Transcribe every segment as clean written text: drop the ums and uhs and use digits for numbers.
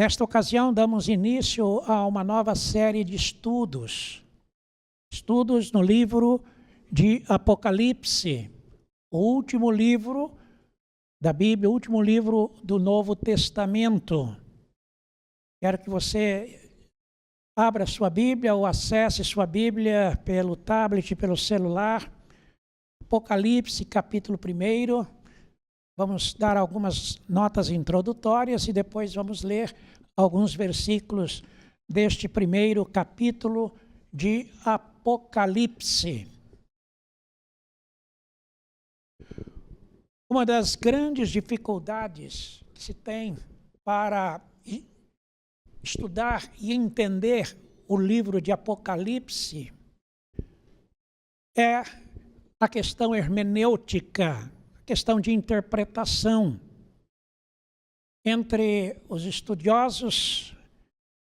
Nesta ocasião, damos início a uma nova série de estudos. Estudos no livro de Apocalipse, o último livro da Bíblia, o último livro do Novo Testamento. Quero que você abra sua Bíblia ou acesse sua Bíblia pelo tablet, pelo celular. Apocalipse, capítulo 1. Vamos dar algumas notas introdutórias e depois vamos ler alguns versículos deste primeiro capítulo de Apocalipse. Uma das grandes dificuldades que se tem para estudar e entender o livro de Apocalipse é a questão hermenêutica, a questão de interpretação. Entre os estudiosos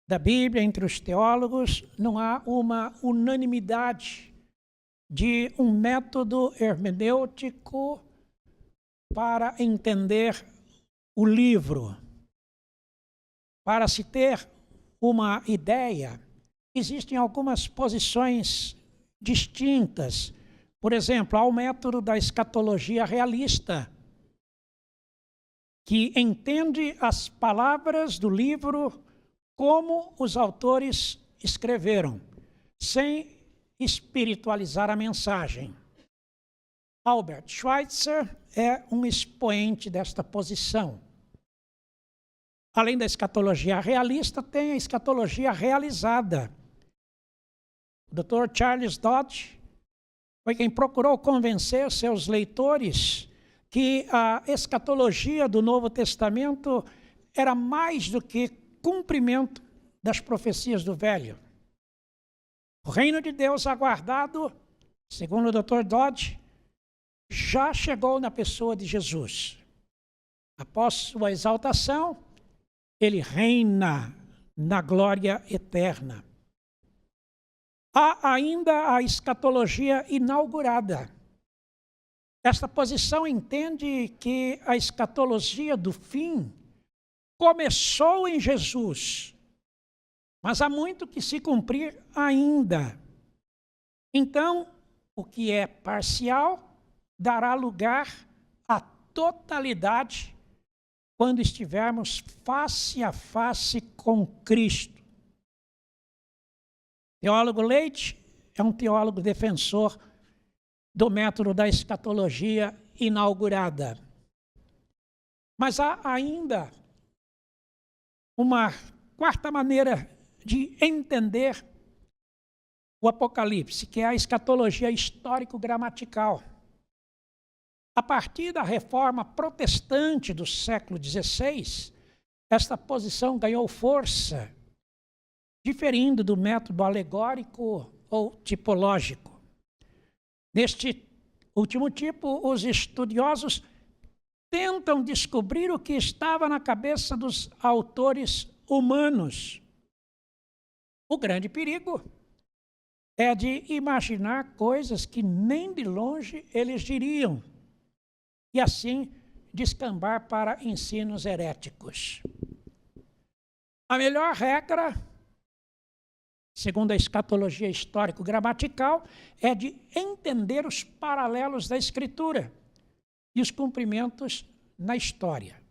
da Bíblia, entre os teólogos, não há uma unanimidade de um método hermenêutico para entender o livro. Para se ter uma ideia, existem algumas posições distintas. Por exemplo, há o método da escatologia realista, que entende as palavras do livro como os autores escreveram, sem espiritualizar a mensagem. Albert Schweitzer é um expoente desta posição. Além da escatologia realista, tem a escatologia realizada. O Dr. Charles Dodge foi quem procurou convencer seus leitores que a escatologia do Novo Testamento era mais do que cumprimento das profecias do Velho. O reino de Deus aguardado, segundo o Dr. Dodge, já chegou na pessoa de Jesus. Após sua exaltação, ele reina na glória eterna. Há ainda a escatologia inaugurada. Esta posição entende que a escatologia do fim começou em Jesus, mas há muito que se cumprir ainda. Então, o que é parcial dará lugar à totalidade quando estivermos face a face com Cristo. Teólogo Leite é um teólogo defensor do método da escatologia inaugurada. Mas há ainda uma quarta maneira de entender o Apocalipse, que é a escatologia histórico-gramatical. A partir da reforma protestante do século XVI, esta posição ganhou força, diferindo do método alegórico ou tipológico. Neste último tipo, os estudiosos tentam descobrir o que estava na cabeça dos autores humanos. O grande perigo é de imaginar coisas que nem de longe eles diriam, e assim descambar para ensinos heréticos. A melhor regra, segundo a escatologia histórico-gramatical, é de entender os paralelos da Escritura e os cumprimentos na história.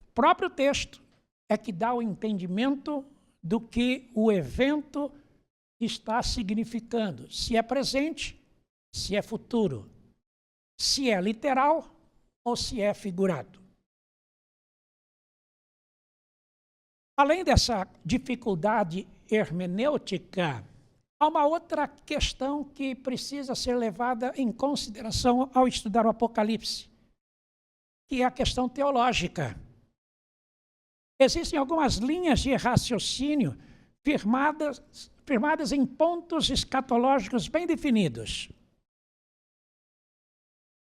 O próprio texto é que dá o entendimento do que o evento está significando, se é presente, se é futuro, se é literal ou se é figurado. Além dessa dificuldade hermenêutica, há uma outra questão que precisa ser levada em consideração ao estudar o Apocalipse, que é a questão teológica. Existem algumas linhas de raciocínio firmadas em pontos escatológicos bem definidos.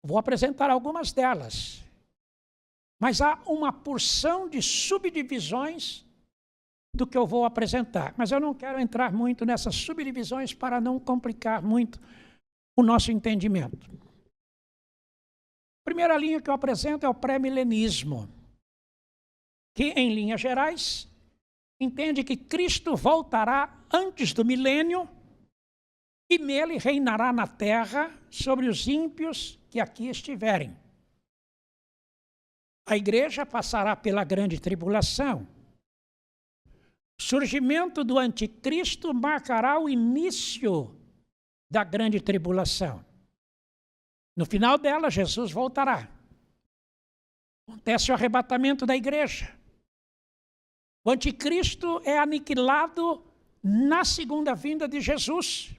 Vou apresentar algumas delas, mas há uma porção de subdivisões do que eu vou apresentar. Mas eu não quero entrar muito nessas subdivisões para não complicar muito o nosso entendimento. A primeira linha que eu apresento é o pré-milenismo. que, em linhas gerais, entende que Cristo voltará antes do milênio e nele reinará na terra sobre os ímpios que aqui estiverem. A igreja passará pela grande tribulação. O surgimento do anticristo marcará o início da grande tribulação. No final dela, Jesus voltará. Acontece o arrebatamento da igreja. O anticristo é aniquilado na segunda vinda de Jesus.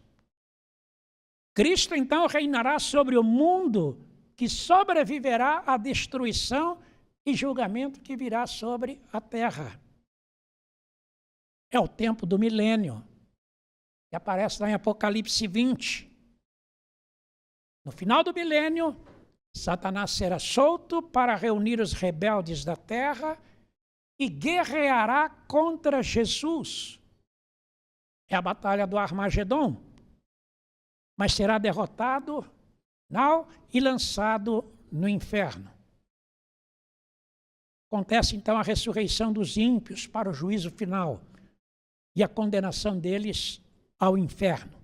Cristo, então, reinará sobre o mundo que sobreviverá à destruição e julgamento que virá sobre a terra. É o tempo do milênio, que aparece lá em Apocalipse 20. No final do milênio, Satanás será solto para reunir os rebeldes da terra e guerreará contra Jesus. É a batalha do Armagedon. Mas será derrotado e lançado no inferno. Acontece então a ressurreição dos ímpios para o juízo final e a condenação deles ao inferno.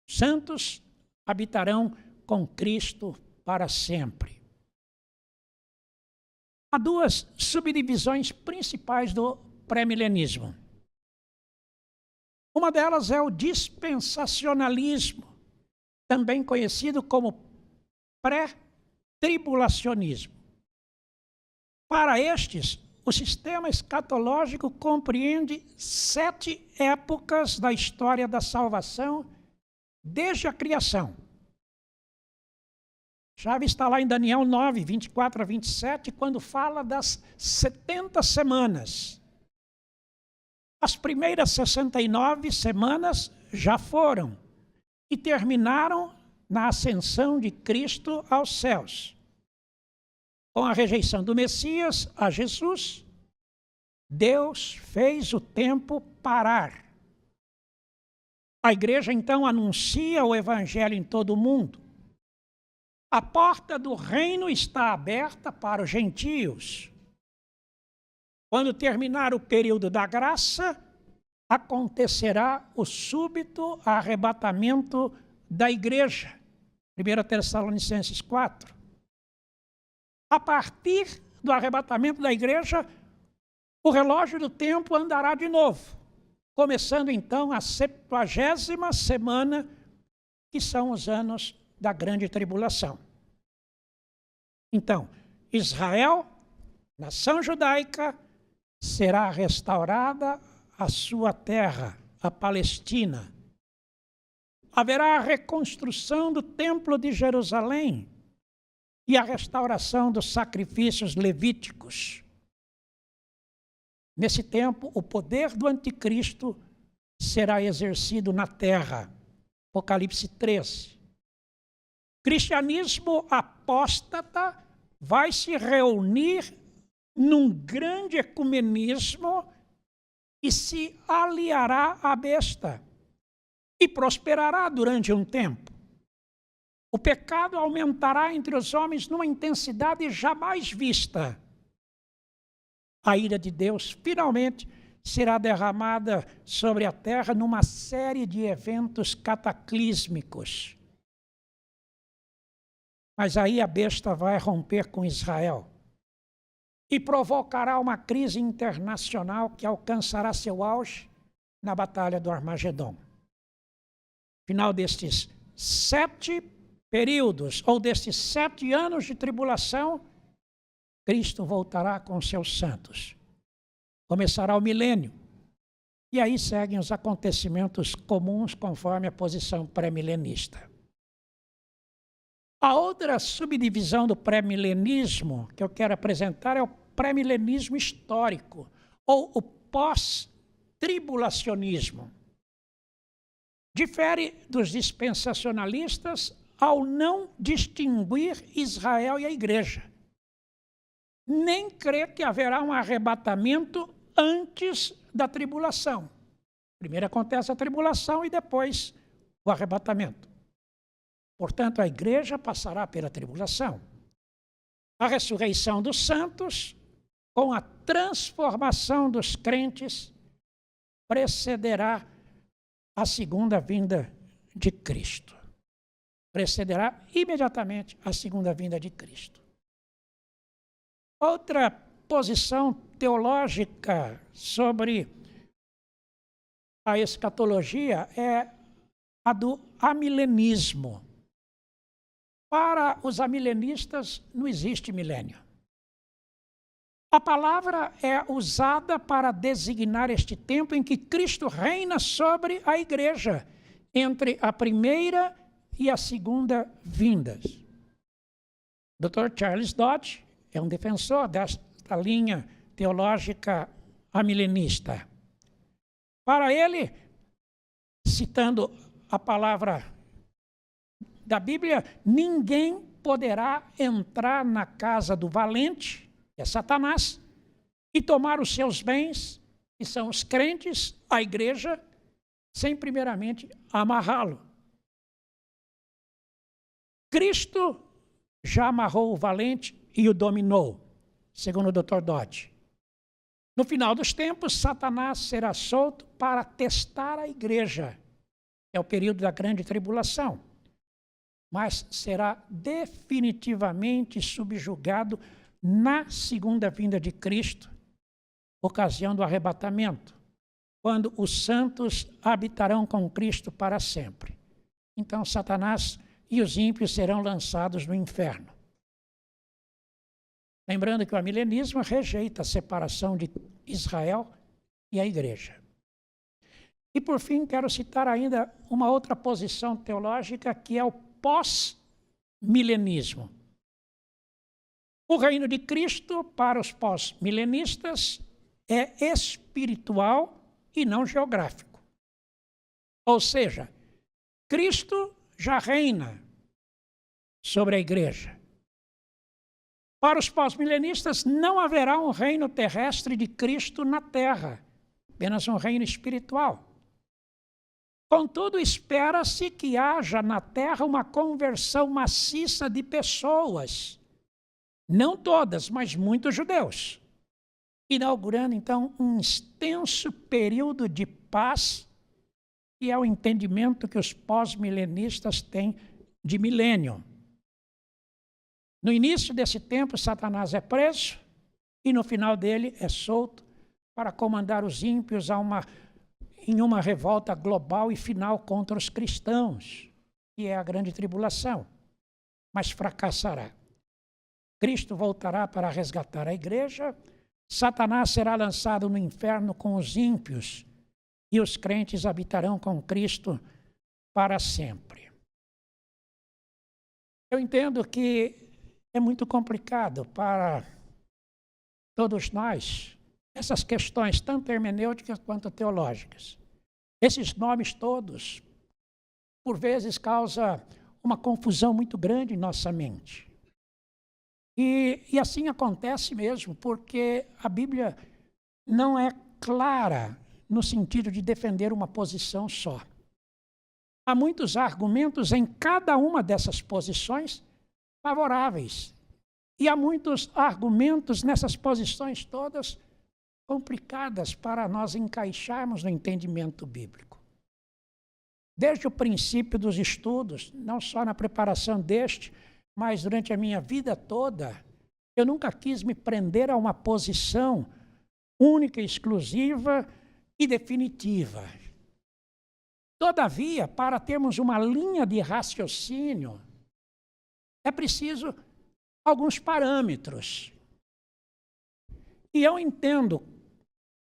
Os santos habitarão com Cristo para sempre. Há duas subdivisões principais do pré-milenismo. Uma delas é o dispensacionalismo, também conhecido como pré-tribulacionismo. Para estes, o sistema escatológico compreende 7 épocas da história da salvação desde a criação. A chave está lá em Daniel 9, 24 a 27, quando fala das 70 semanas. As primeiras 69 semanas já foram e terminaram na ascensão de Cristo aos céus. Com a rejeição do Messias a Jesus, Deus fez o tempo parar. A igreja então anuncia o evangelho em todo o mundo. A porta do reino está aberta para os gentios. Quando terminar o período da graça, acontecerá o súbito arrebatamento da igreja. 1 Tessalonicenses 4. A partir do arrebatamento da igreja, o relógio do tempo andará de novo, começando então a 70ª semana, que são os anos da grande tribulação. Então, Israel, nação judaica, será restaurada a sua terra, a Palestina. Haverá a reconstrução do templo de Jerusalém e a restauração dos sacrifícios levíticos. Nesse tempo, o poder do anticristo será exercido na terra. Apocalipse 13. O cristianismo apóstata vai se reunir num grande ecumenismo e se aliará à besta e prosperará durante um tempo. O pecado aumentará entre os homens numa intensidade jamais vista. A ira de Deus finalmente será derramada sobre a terra numa série de eventos cataclísmicos. Mas aí a besta vai romper com Israel e provocará uma crise internacional que alcançará seu auge na Batalha do Armagedon. Final destes 7 períodos, ou destes 7 anos de tribulação, Cristo voltará com seus santos. Começará o milênio. E aí seguem os acontecimentos comuns conforme a posição pré-milenista. A outra subdivisão do pré-milenismo que eu quero apresentar é o pré-milenismo histórico, ou o pós-tribulacionismo. Difere dos dispensacionalistas ao não distinguir Israel e a igreja. Nem crê que haverá um arrebatamento antes da tribulação. Primeiro acontece a tribulação e depois o arrebatamento. Portanto, a igreja passará pela tribulação. A ressurreição dos santos com a transformação dos crentes, precederá a segunda vinda de Cristo. Precederá imediatamente a segunda vinda de Cristo. Outra posição teológica sobre a escatologia é a do amilenismo. Para os amilenistas não existe milênio. A palavra é usada para designar este tempo em que Cristo reina sobre a igreja, entre a primeira e a segunda vindas. Dr. Charles Dodge é um defensor desta linha teológica amilenista. Para ele, citando a palavra da Bíblia, ninguém poderá entrar na casa do valente, que é Satanás, e tomar os seus bens, que são os crentes, a igreja, sem primeiramente amarrá-lo. Cristo já amarrou o valente e o dominou, segundo o Dr. Dodge. No final dos tempos, Satanás será solto para testar a igreja. É o período da grande tribulação. Mas será definitivamente subjugado na segunda vinda de Cristo, ocasião do arrebatamento, quando os santos habitarão com Cristo para sempre. Então, Satanás e os ímpios serão lançados no inferno. Lembrando que o amilenismo rejeita a separação de Israel e a igreja. E, por fim, quero citar ainda uma outra posição teológica, que é o pós-milenismo. O reino de Cristo, para os pós-milenistas, é espiritual e não geográfico. Ou seja, Cristo já reina sobre a igreja. Para os pós-milenistas, não haverá um reino terrestre de Cristo na terra, apenas um reino espiritual. Contudo, espera-se que haja na terra uma conversão maciça de pessoas, não todas, mas muitos judeus, inaugurando então um extenso período de paz, que é o entendimento que os pós-milenistas têm de milênio. No início desse tempo, Satanás é preso e no final dele é solto para comandar os ímpios em uma revolta global e final contra os cristãos, que é a grande tribulação, mas fracassará. Cristo voltará para resgatar a igreja, Satanás será lançado no inferno com os ímpios e os crentes habitarão com Cristo para sempre. Eu entendo que é muito complicado para todos nós essas questões, tanto hermenêuticas quanto teológicas. Esses nomes todos, por vezes, causam uma confusão muito grande em nossa mente. E assim acontece mesmo, porque a Bíblia não é clara no sentido de defender uma posição só. Há muitos argumentos em cada uma dessas posições favoráveis. E há muitos argumentos nessas posições todas complicadas para nós encaixarmos no entendimento bíblico. Desde o princípio dos estudos, não só na preparação deste, mas durante a minha vida toda, eu nunca quis me prender a uma posição única, exclusiva e definitiva. Todavia, para termos uma linha de raciocínio, é preciso alguns parâmetros. E eu entendo,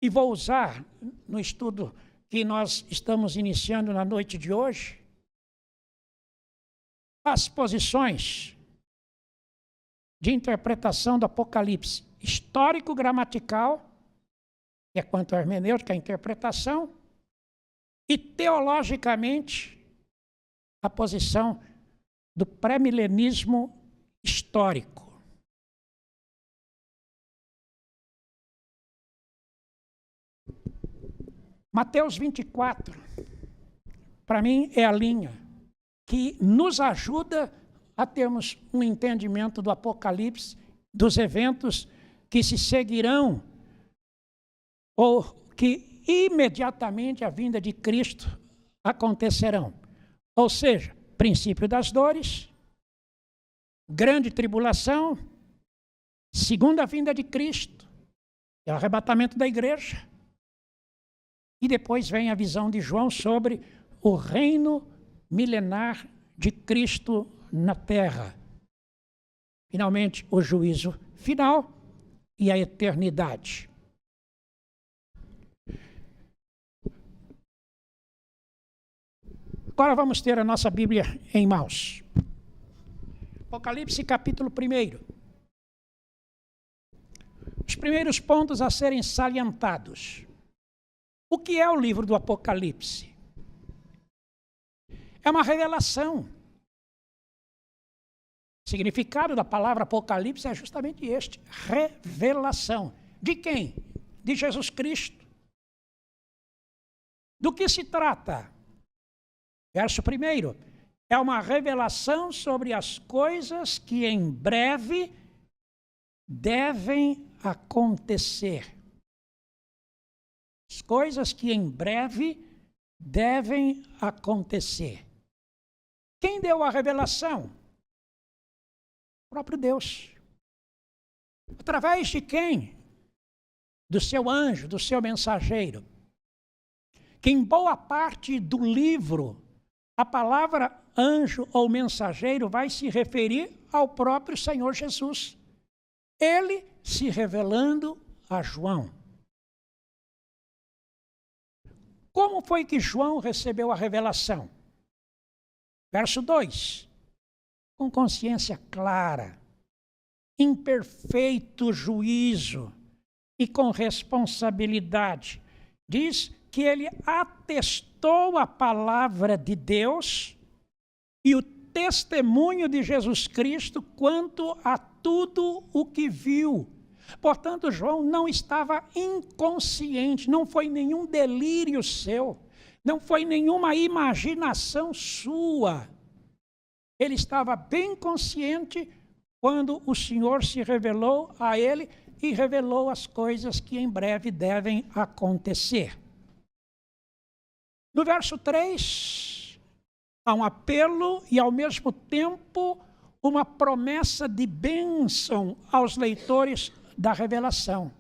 e vou usar no estudo que nós estamos iniciando na noite de hoje, as posições de interpretação do Apocalipse histórico-gramatical, que é quanto à hermenêutica, a interpretação, e teologicamente a posição do pré-milenismo histórico. Mateus 24, para mim, é a linha que nos ajuda a termos um entendimento do Apocalipse, dos eventos que se seguirão, ou que imediatamente a vinda de Cristo acontecerão. Ou seja, princípio das dores, grande tribulação, segunda vinda de Cristo, é o arrebatamento da igreja. E depois vem a visão de João sobre o reino milenar de Cristo na terra. Finalmente, o juízo final e a eternidade. Agora vamos ter a nossa Bíblia em mãos. Apocalipse capítulo 1. Os primeiros pontos a serem salientados. O que é o livro do Apocalipse? É uma revelação. O significado da palavra Apocalipse é justamente este: revelação. De quem? De Jesus Cristo. Do que se trata? Verso 1. É uma revelação sobre as coisas que em breve devem acontecer. As coisas que em breve devem acontecer. Quem deu a revelação? O próprio Deus. Através de quem? Do seu anjo, do seu mensageiro. Que em boa parte do livro, a palavra anjo ou mensageiro vai se referir ao próprio Senhor Jesus. Ele se revelando a João. Como foi que João recebeu a revelação? Verso 2. Com consciência clara, em perfeito juízo e com responsabilidade. Diz que ele atestou a palavra de Deus e o testemunho de Jesus Cristo quanto a tudo o que viu. Portanto, João não estava inconsciente, não foi nenhum delírio seu, não foi nenhuma imaginação sua. Ele estava bem consciente quando o Senhor se revelou a ele e revelou as coisas que em breve devem acontecer. No verso 3, há um apelo e, ao mesmo tempo, uma promessa de bênção aos leitores da revelação.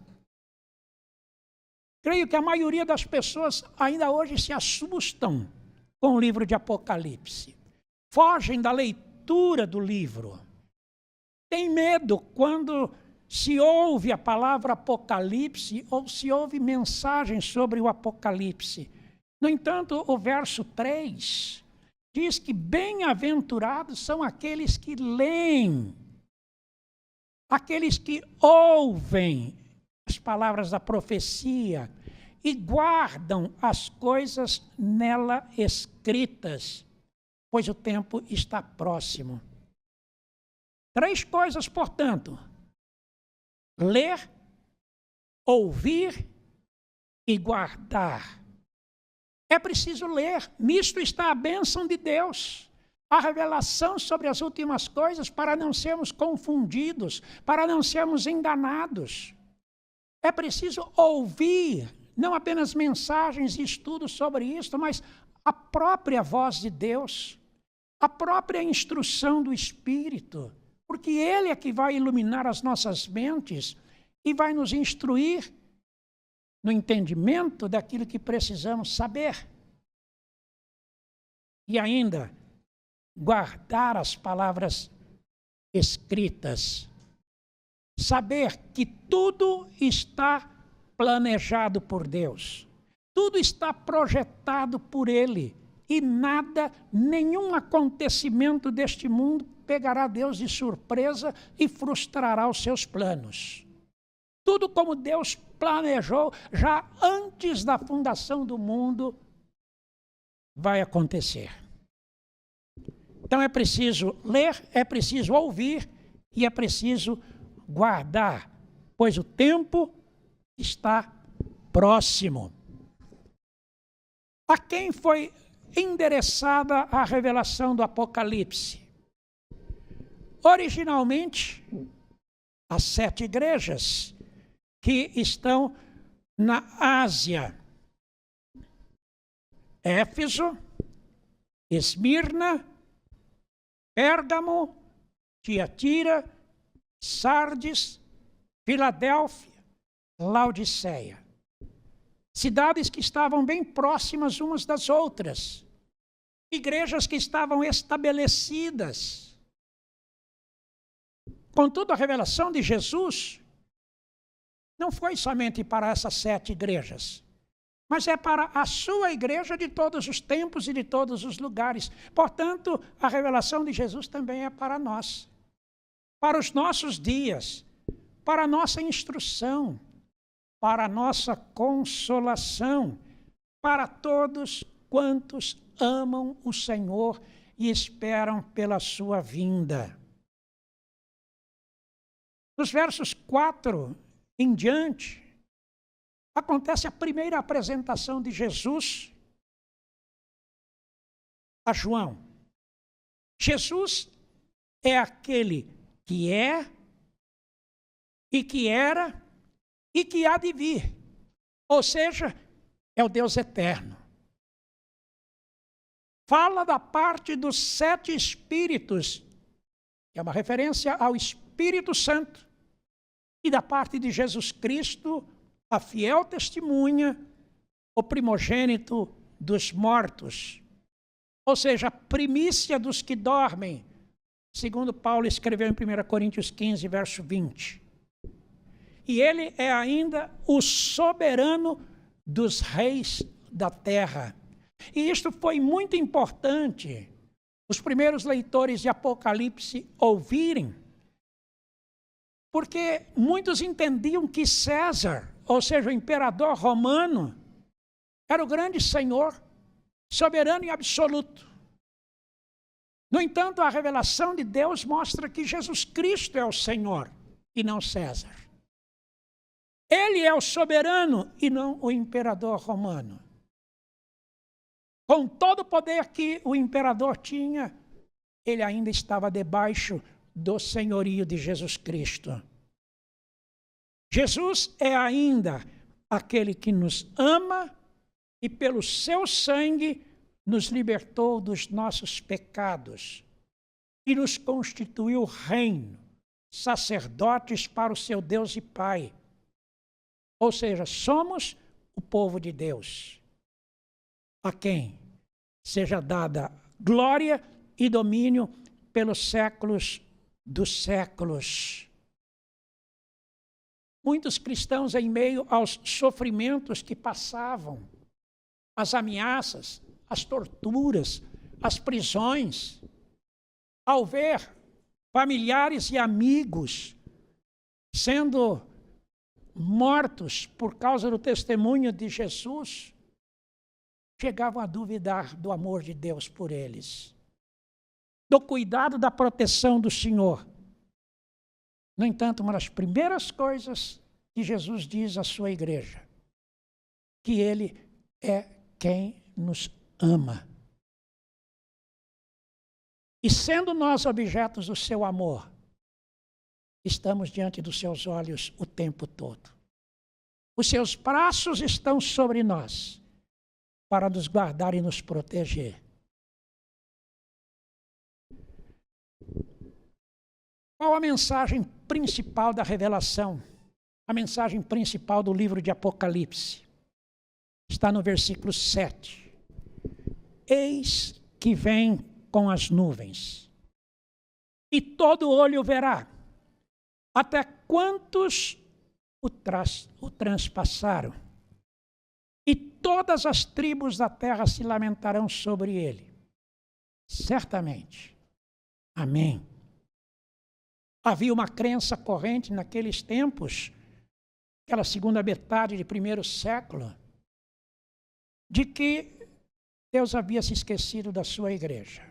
Creio que a maioria das pessoas ainda hoje se assustam com o livro de Apocalipse. Fogem da leitura do livro. Tem medo quando se ouve a palavra Apocalipse ou se ouve mensagens sobre o Apocalipse. No entanto, o verso 3 diz que bem-aventurados são aqueles que leem, aqueles que ouvem as palavras da profecia e guardam as coisas nela escritas, pois o tempo está próximo. 3 coisas, portanto: ler, ouvir e guardar. É preciso ler, nisto está a bênção de Deus, a revelação sobre as últimas coisas, para não sermos confundidos, para não sermos enganados. É preciso ouvir, não apenas mensagens e estudos sobre isso, mas a própria voz de Deus, a própria instrução do Espírito, porque Ele é que vai iluminar as nossas mentes e vai nos instruir no entendimento daquilo que precisamos saber. E ainda, guardar as palavras escritas. Saber que tudo está planejado por Deus. Tudo está projetado por Ele. E nada, nenhum acontecimento deste mundo pegará Deus de surpresa e frustrará os seus planos. Tudo como Deus planejou já antes da fundação do mundo vai acontecer. Então é preciso ler, é preciso ouvir e é preciso guardar, pois o tempo está próximo. A quem foi endereçada a revelação do Apocalipse? Originalmente, as 7 igrejas que estão na Ásia: Éfeso, Esmirna, Pérgamo, Tiatira, Sardes, Filadélfia, Laodiceia. Cidades que estavam bem próximas umas das outras. Igrejas que estavam estabelecidas. Contudo, a revelação de Jesus não foi somente para essas 7 igrejas, mas é para a sua igreja de todos os tempos e de todos os lugares. Portanto, a revelação de Jesus também é para nós, para os nossos dias, para a nossa instrução, para a nossa consolação, para todos quantos amam o Senhor e esperam pela sua vinda. Nos versos 4 em diante, acontece a primeira apresentação de Jesus a João. Jesus é aquele que é, e que era, e que há de vir. Ou seja, é o Deus eterno. Fala da parte dos 7 Espíritos, que é uma referência ao Espírito Santo, e da parte de Jesus Cristo, a fiel testemunha, o primogênito dos mortos. Ou seja, a primícia dos que dormem, segundo Paulo escreveu em 1 Coríntios 15, verso 20. E ele é ainda o soberano dos reis da terra. E isto foi muito importante os primeiros leitores de Apocalipse ouvirem, porque muitos entendiam que César, ou seja, o imperador romano, era o grande senhor, soberano e absoluto. No entanto, a revelação de Deus mostra que Jesus Cristo é o Senhor e não César. Ele é o soberano e não o imperador romano. Com todo o poder que o imperador tinha, ele ainda estava debaixo do senhorio de Jesus Cristo. Jesus é ainda aquele que nos ama e pelo seu sangue nos libertou dos nossos pecados e nos constituiu reino, sacerdotes para o seu Deus e Pai. Ou seja, somos o povo de Deus, a quem seja dada glória e domínio pelos séculos dos séculos. Muitos cristãos, em meio aos sofrimentos que passavam, as ameaças, as torturas, as prisões, ao ver familiares e amigos sendo mortos por causa do testemunho de Jesus, chegavam a duvidar do amor de Deus por eles, do cuidado, da proteção do Senhor. No entanto, uma das primeiras coisas que Jesus diz à sua igreja, que Ele é quem nos ama. E sendo nós objetos do seu amor, estamos diante dos seus olhos o tempo todo. Os seus braços estão sobre nós para nos guardar e nos proteger. Qual a mensagem principal da revelação? A mensagem principal do livro de Apocalipse está no versículo 7. Eis que vem com as nuvens, e todo olho verá, até quantos o transpassaram, e todas as tribos da terra se lamentarão sobre ele. Certamente. Amém. Havia uma crença corrente naqueles tempos, aquela segunda metade do primeiro século, de que Deus havia se esquecido da sua igreja.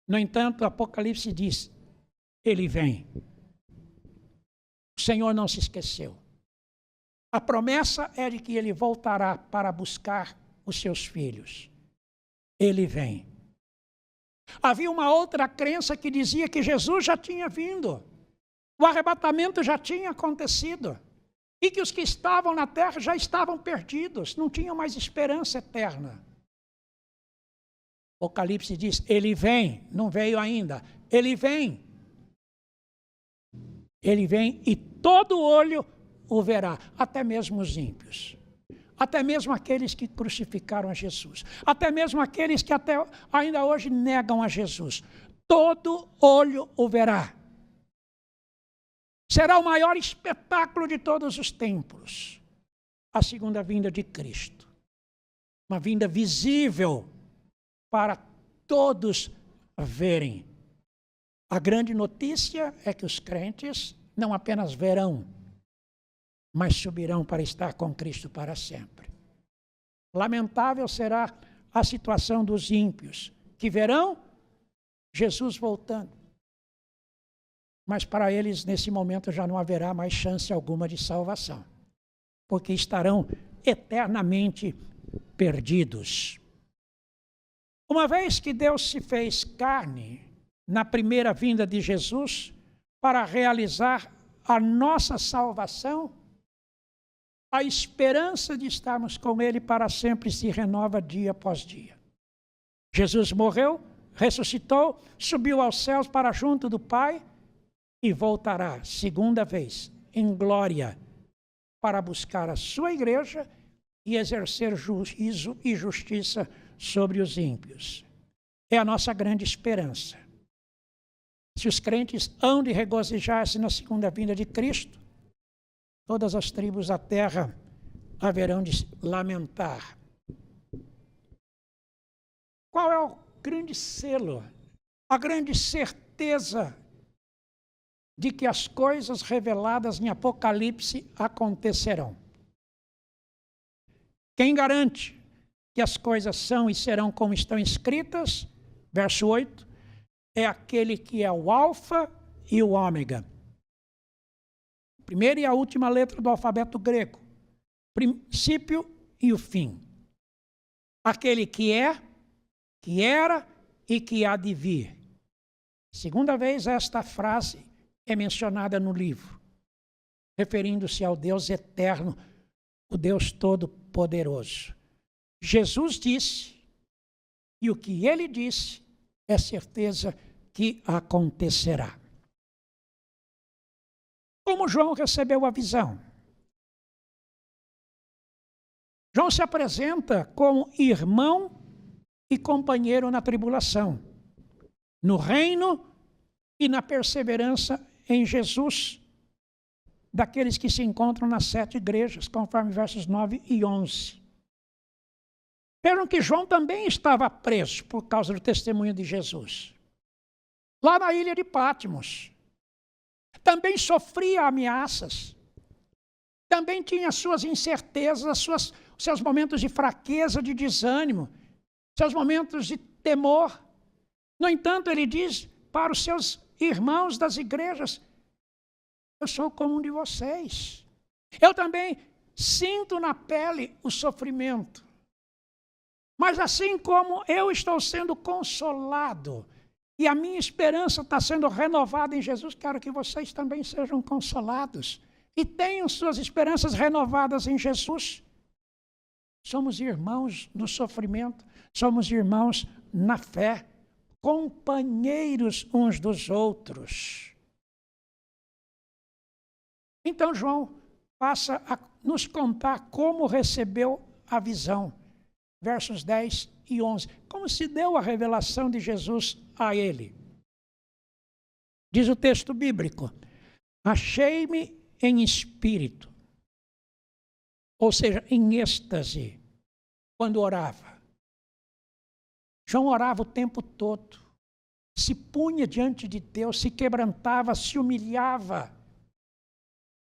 No entanto, o Apocalipse diz, ele vem. O Senhor não se esqueceu. A promessa é de que ele voltará para buscar os seus filhos. Ele vem. Havia uma outra crença que dizia que Jesus já tinha vindo. o arrebatamento já tinha acontecido e que os que estavam na terra já estavam perdidos, não tinham mais esperança eterna. Apocalipse diz, ele vem, não veio ainda, ele vem. Ele vem e todo olho o verá, até mesmo os ímpios. Até mesmo aqueles que crucificaram a Jesus. Até mesmo aqueles que ainda hoje negam a Jesus. Todo olho o verá. Será o maior espetáculo de todos os tempos. A segunda vinda de Cristo. Uma vinda visível para todos verem. A grande notícia é que os crentes não apenas verão, mas subirão para estar com Cristo para sempre. Lamentável será a situação dos ímpios, que verão Jesus voltando. Mas para eles, nesse momento, já não haverá mais chance alguma de salvação, porque estarão eternamente perdidos. Uma vez que Deus se fez carne, na primeira vinda de Jesus, para realizar a nossa salvação, a esperança de estarmos com Ele para sempre se renova dia após dia. Jesus morreu, ressuscitou, subiu aos céus para junto do Pai e voltará, segunda vez, em glória, para buscar a sua igreja e exercer juízo e justiça sobre os ímpios. É a nossa grande esperança. Se os crentes hão de regozijar-se na segunda vinda de Cristo, todas as tribos da terra haverão de lamentar. Qual é o grande selo, a grande certeza de que as coisas reveladas em Apocalipse acontecerão? Quem garante que as coisas são e serão como estão escritas? Verso 8. É aquele que é o alfa e o ômega. Primeira e a última letra do alfabeto grego. Princípio e o fim. Aquele que é, que era e que há de vir. Segunda vez esta frase é mencionada no livro, referindo-se ao Deus eterno, o Deus todo-poderoso. Jesus disse, e o que ele disse é certeza que acontecerá. Como João recebeu a visão? João se apresenta como irmão e companheiro na tribulação, no reino e na perseverança em Jesus, daqueles que se encontram nas 7 igrejas, conforme versos 9 e 11. Vejam que João também estava preso por causa do testemunho de Jesus. Lá na ilha de Patmos. Também sofria ameaças. Também tinha suas incertezas, seus momentos de fraqueza, de desânimo, seus momentos de temor. No entanto, ele diz para os seus irmãos das igrejas, eu sou como um de vocês. Eu também sinto na pele o sofrimento. Mas assim como eu estou sendo consolado e a minha esperança está sendo renovada em Jesus, quero que vocês também sejam consolados e tenham suas esperanças renovadas em Jesus. Somos irmãos no sofrimento, somos irmãos na fé, companheiros uns dos outros. Então João passa a nos contar como recebeu a visão. Versos 10 e 11. Como se deu a revelação de Jesus a ele? Diz o texto bíblico, achei-me em espírito, ou seja, em êxtase, quando orava. João orava o tempo todo, se punha diante de Deus, se quebrantava, se humilhava,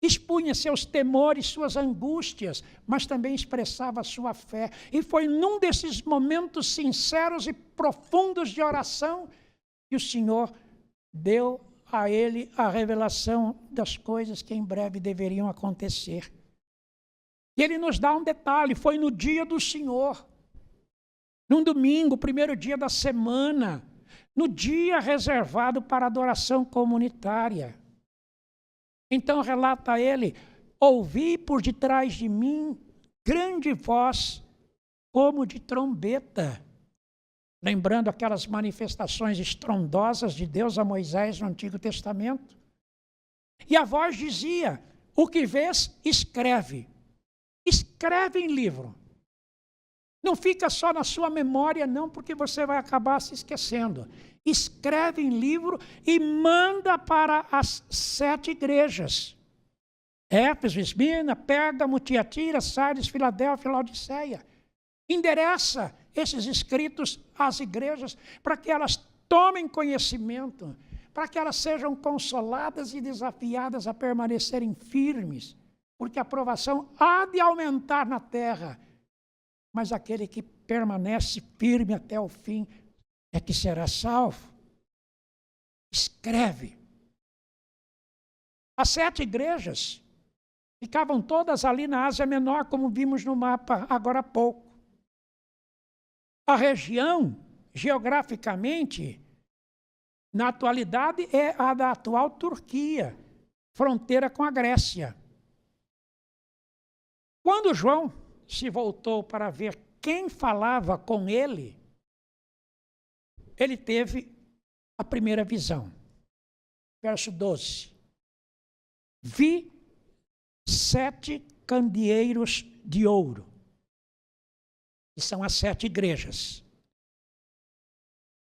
expunha seus temores, suas angústias, mas também expressava a sua fé. E foi num desses momentos sinceros e profundos de oração que o Senhor deu a ele a revelação das coisas que em breve deveriam acontecer. E ele nos dá um detalhe, foi no dia do Senhor, num domingo, primeiro dia da semana, no dia reservado para adoração comunitária. Então relata ele: ouvi por detrás de mim grande voz como de trombeta. Lembrando aquelas manifestações estrondosas de Deus a Moisés no Antigo Testamento. E a voz dizia: o que vês, escreve. Escreve em livro. Não fica só na sua memória, não, porque você vai acabar se esquecendo. Escreve em livro e manda para as 7 igrejas. Éfeso, Esmirna, Pérgamo, Tiatira, Sardes, Filadélfia, Laodiceia. Endereça esses escritos às igrejas para que elas tomem conhecimento, para que elas sejam consoladas e desafiadas a permanecerem firmes, porque a provação há de aumentar na terra, mas aquele que permanece firme até o fim é que será salvo. Escreve. As 7 igrejas ficavam todas ali na Ásia Menor, como vimos no mapa agora há pouco. A região, geograficamente, na atualidade, é a da atual Turquia, fronteira com a Grécia. Quando João se voltou para ver quem falava com ele, ele teve a primeira visão. Verso 12. Vi 7 candeeiros de ouro, que são as 7 igrejas.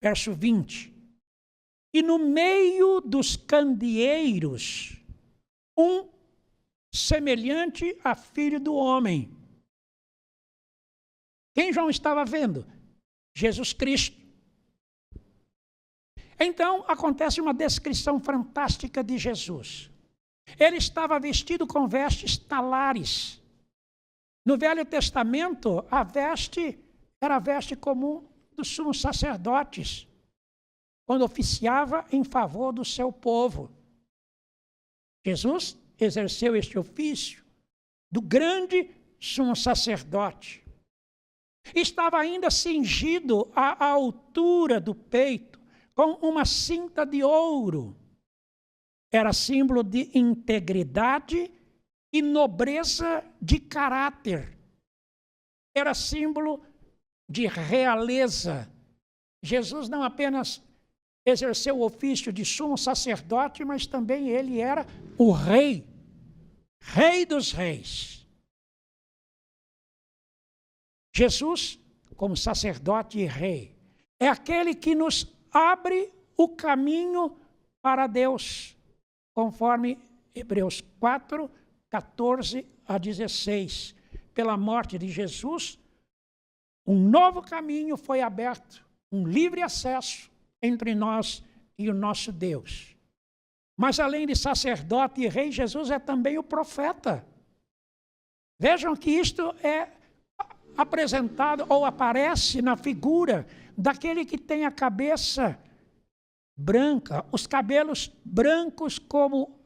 Verso 20. E no meio dos candeeiros, um semelhante a filho do homem. Quem João estava vendo? Jesus Cristo. Então, acontece uma descrição fantástica de Jesus. Ele estava vestido com vestes talares. No Velho Testamento, a veste era a veste comum dos sumos sacerdotes, quando oficiava em favor do seu povo. Jesus exerceu este ofício do grande sumo sacerdote. Estava ainda cingido à altura do peito com uma cinta de ouro. Era símbolo de integridade e nobreza de caráter. Era símbolo de realeza. Jesus não apenas exerceu o ofício de sumo sacerdote, mas também ele era o rei, rei dos reis. Jesus, como sacerdote e rei, é aquele que nos abre o caminho para Deus, conforme Hebreus 4, 14 a 16. Pela morte de Jesus, um novo caminho foi aberto, um livre acesso entre nós e o nosso Deus. Mas além de sacerdote e rei, Jesus é também o profeta. Vejam que isto é apresentado ou aparece na figura daquele que tem a cabeça branca, os cabelos brancos como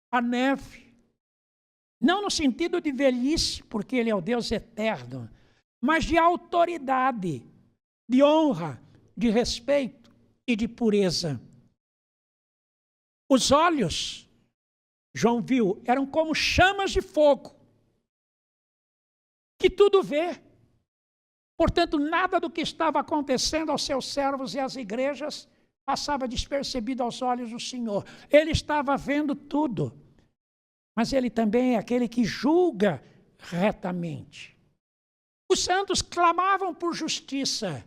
a neve. Não no sentido de velhice, porque ele é o Deus eterno, mas de autoridade, de honra, de respeito e de pureza. Os olhos, João viu, eram como chamas de fogo, que tudo vê. Portanto, nada do que estava acontecendo aos seus servos e às igrejas passava despercebido aos olhos do Senhor. Ele estava vendo tudo, mas ele também é aquele que julga retamente. Os santos clamavam por justiça.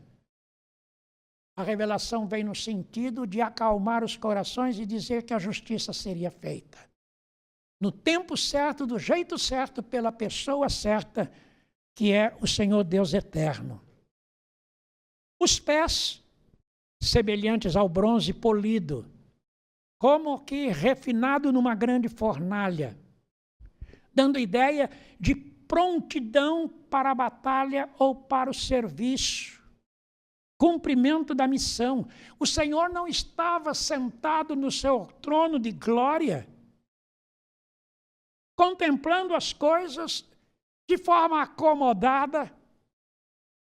A revelação vem no sentido de acalmar os corações e dizer que a justiça seria feita no tempo certo, do jeito certo, pela pessoa certa, que é o Senhor Deus eterno. Os pés, semelhantes ao bronze polido, como que refinado numa grande fornalha, dando ideia de prontidão para a batalha ou para o serviço, cumprimento da missão. O Senhor não estava sentado no seu trono de glória, contemplando as coisas de forma acomodada,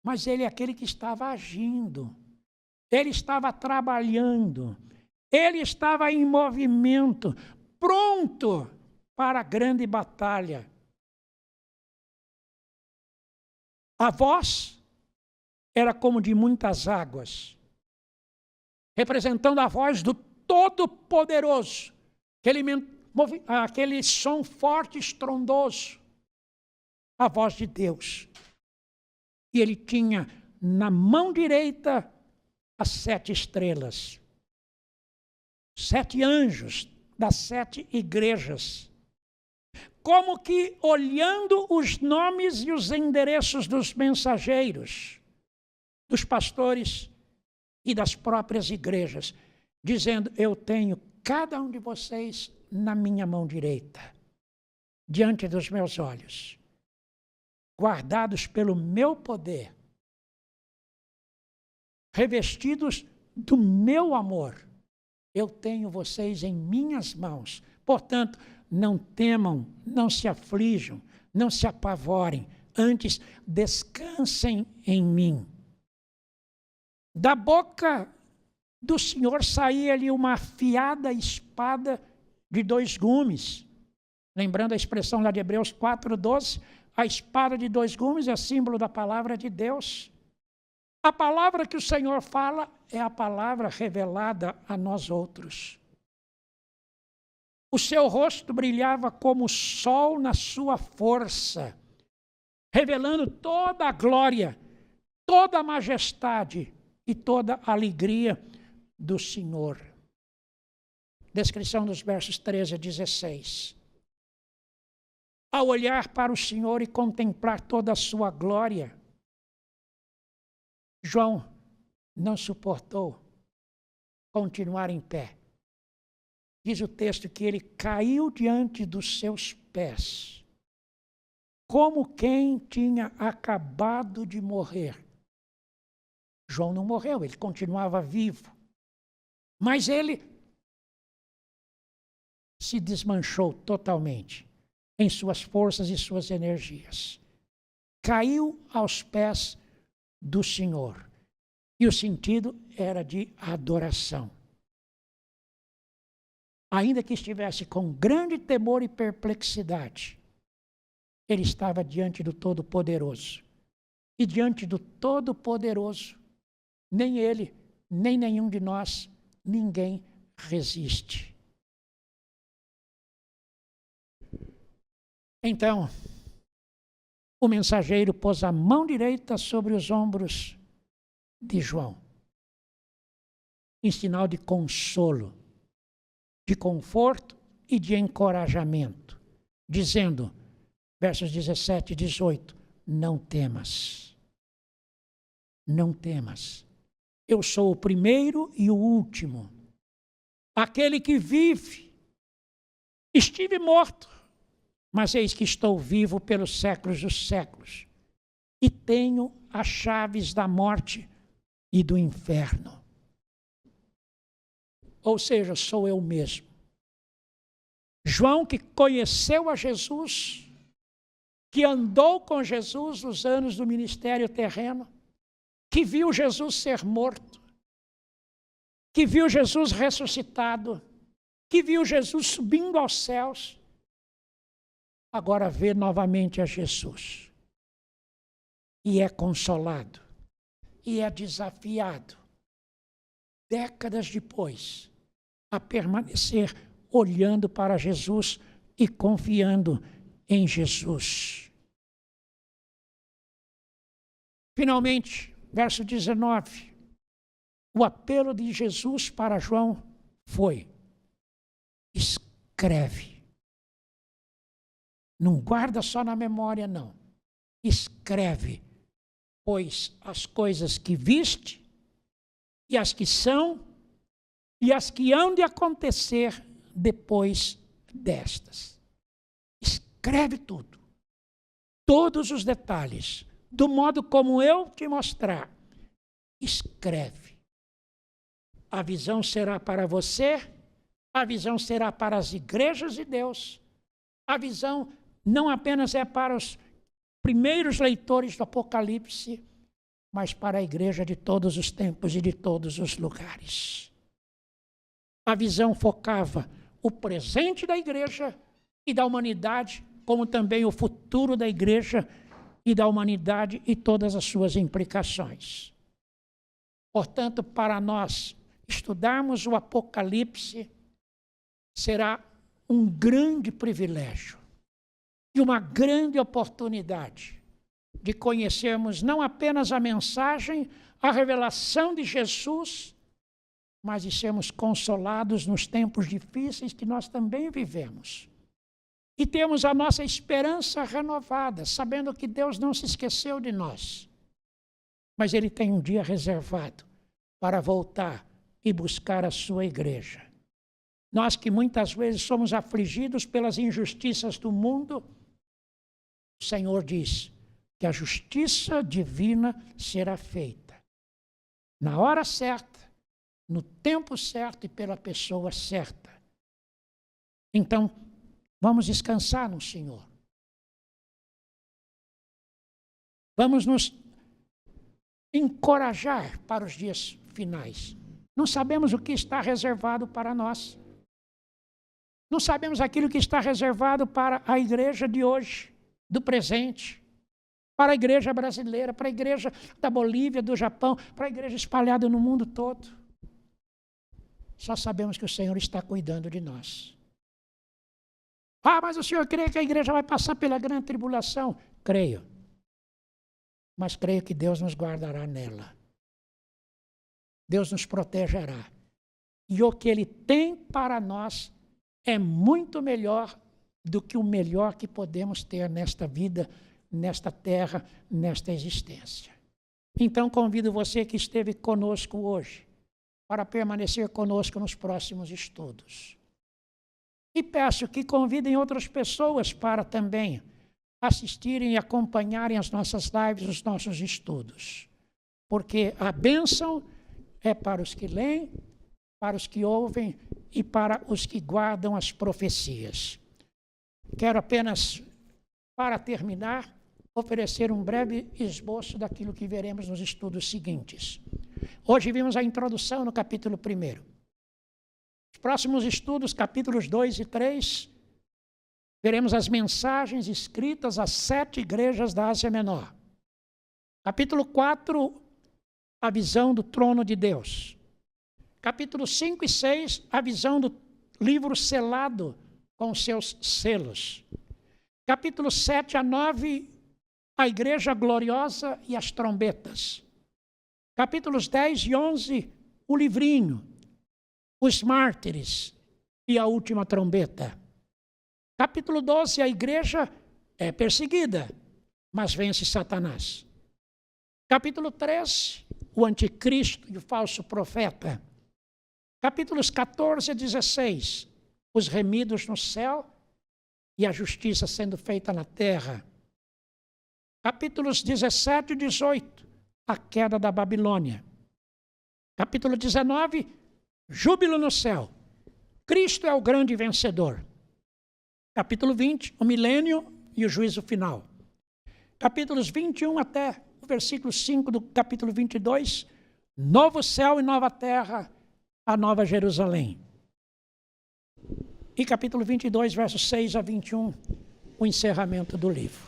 mas ele é aquele que estava agindo, ele estava trabalhando, ele estava em movimento, pronto para a grande batalha. A voz era como de muitas águas, representando a voz do Todo-Poderoso, aquele som forte, estrondoso, a voz de Deus. E ele tinha na mão direita as 7 estrelas, 7 anjos das 7 igrejas, como que olhando os nomes e os endereços dos mensageiros, dos pastores e das próprias igrejas, dizendo: eu tenho cada um de vocês na minha mão direita, diante dos meus olhos, guardados pelo meu poder, revestidos do meu amor. Eu tenho vocês em minhas mãos. Portanto, não temam, não se aflijam, não se apavorem, antes descansem em mim. Da boca do Senhor saía-lhe uma afiada espada de 2 gumes. Lembrando a expressão lá de Hebreus 4:12, a espada de 2 gumes é símbolo da palavra de Deus. A palavra que o Senhor fala é a palavra revelada a nós outros. O seu rosto brilhava como o sol na sua força, revelando toda a glória, toda a majestade e toda a alegria do Senhor. Descrição dos versos 13 a 16. Ao olhar para o Senhor e contemplar toda a sua glória, João não suportou continuar em pé. Diz o texto que ele caiu diante dos seus pés, como quem tinha acabado de morrer. João não morreu, ele continuava vivo. Mas ele se desmanchou totalmente em suas forças e suas energias. Caiu aos pés do Senhor. E o sentido era de adoração. Ainda que estivesse com grande temor e perplexidade, ele estava diante do Todo-Poderoso. E diante do Todo-Poderoso, nem ele, nem nenhum de nós, ninguém resiste. Então, o mensageiro pôs a mão direita sobre os ombros de João, em sinal de consolo, de conforto e de encorajamento, dizendo, versos 17 e 18, não temas, não temas. Eu sou o primeiro e o último, aquele que vive. Estive morto, mas eis que estou vivo pelos séculos dos séculos, e tenho as chaves da morte e do inferno. Ou seja, sou eu mesmo. João, que conheceu a Jesus, que andou com Jesus nos anos do ministério terreno, que viu Jesus ser morto, que viu Jesus ressuscitado, que viu Jesus subindo aos céus, agora vê novamente a Jesus. E é consolado, e é desafiado, décadas depois, a permanecer olhando para Jesus e confiando em Jesus. Finalmente, verso 19, o apelo de Jesus para João foi: escreve. Não guarda só na memória, não. Escreve, pois as coisas que viste, e as que são, e as que hão de acontecer depois destas. Escreve tudo. Todos os detalhes, do modo como eu te mostrar. Escreve. A visão será para você, a visão será para as igrejas de Deus. A visão não apenas é para os primeiros leitores do Apocalipse, mas para a igreja de todos os tempos e de todos os lugares. A visão focava o presente da igreja e da humanidade, como também o futuro da igreja e da humanidade e todas as suas implicações. Portanto, para nós estudarmos o Apocalipse, será um grande privilégio e uma grande oportunidade de conhecermos não apenas a mensagem, a revelação de Jesus, mas de sermos consolados nos tempos difíceis que nós também vivemos. E temos a nossa esperança renovada, sabendo que Deus não se esqueceu de nós. Mas Ele tem um dia reservado para voltar e buscar a sua igreja. Nós que muitas vezes somos afligidos pelas injustiças do mundo, o Senhor diz que a justiça divina será feita na hora certa, no tempo certo e pela pessoa certa. Então, vamos descansar no Senhor. Vamos nos encorajar para os dias finais. Não sabemos o que está reservado para nós. Não sabemos aquilo que está reservado para a igreja de hoje, do presente, para a igreja brasileira, para a igreja da Bolívia, do Japão, para a igreja espalhada no mundo todo. Só sabemos que o Senhor está cuidando de nós. Ah, mas o senhor crê que a igreja vai passar pela grande tribulação? Creio. Mas creio que Deus nos guardará nela. Deus nos protegerá. E o que Ele tem para nós é muito melhor do que o melhor que podemos ter nesta vida, nesta terra, nesta existência. Então convido você que esteve conosco hoje para permanecer conosco nos próximos estudos. E peço que convidem outras pessoas para também assistirem e acompanharem as nossas lives, os nossos estudos. Porque a bênção é para os que leem, para os que ouvem e para os que guardam as profecias. Quero apenas, para terminar, oferecer um breve esboço daquilo que veremos nos estudos seguintes. Hoje vimos a introdução no capítulo 1. Os próximos estudos, capítulos 2 e 3, veremos as mensagens escritas às 7 igrejas da Ásia Menor. Capítulo 4, a visão do trono de Deus. Capítulo 5 e 6, a visão do livro selado com seus selos. Capítulo 7 a 9, a igreja gloriosa e as trombetas. Capítulos 10 e 11, o livrinho, os mártires e a última trombeta. Capítulo 12, a igreja é perseguida, mas vence Satanás. Capítulo 13, o anticristo e o falso profeta. Capítulos 14 a 16, os remidos no céu e a justiça sendo feita na terra. Capítulos 17 e 18, a queda da Babilônia. Capítulo 19, júbilo no céu. Cristo é o grande vencedor. Capítulo 20, o milênio e o juízo final. Capítulos 21 até o versículo 5 do capítulo 22, novo céu e nova terra, a nova Jerusalém. E capítulo 22, versos 6 a 21, o encerramento do livro.